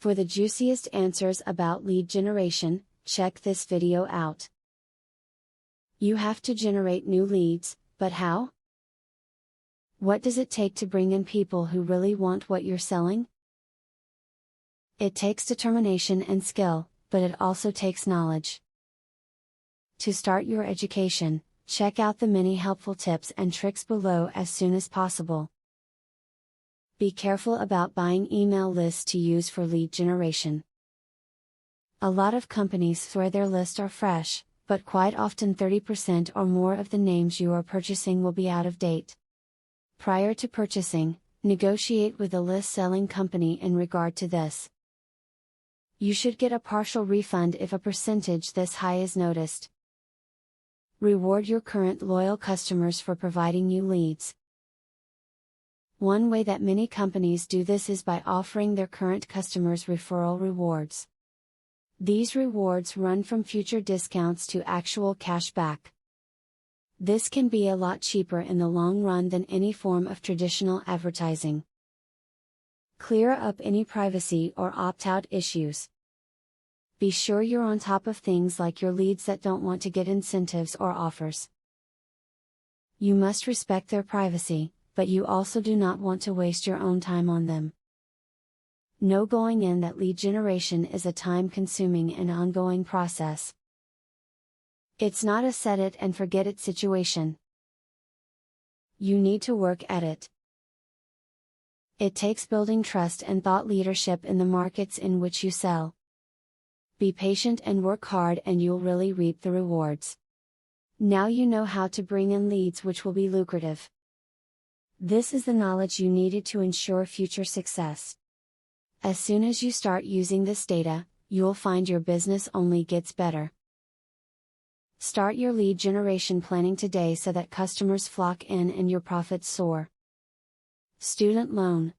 For the juiciest answers about lead generation, check this video out. You have to generate new leads, but how? What does it take to bring in people who really want what you're selling? It takes determination and skill, but it also takes knowledge. To start your education, check out the many helpful tips and tricks below as soon as possible. Be careful about buying email lists to use for lead generation. A lot of companies swear their lists are fresh, but quite often 30% or more of the names you are purchasing will be out of date. Prior to purchasing, negotiate with a list-selling company in regard to this. You should get a partial refund if a percentage this high is noticed. Reward your current loyal customers for providing you leads. One way that many companies do this is by offering their current customers referral rewards. These rewards run from future discounts to actual cash back. This can be a lot cheaper in the long run than any form of traditional advertising. Clear up any privacy or opt-out issues. Be sure you're on top of things like your leads that don't want to get incentives or offers. You must respect their privacy, but you also do not want to waste your own time on them. Know going in that lead generation is a time-consuming and ongoing process. It's not a set it and forget it situation. You need to work at it. It takes building trust and thought leadership in the markets in which you sell. Be patient and work hard and you'll really reap the rewards. Now you know how to bring in leads which will be lucrative. This is the knowledge you needed to ensure future success. As soon as you start using this data, you'll find your business only gets better. Start your lead generation planning today so that customers flock in and your profits soar. Student loan.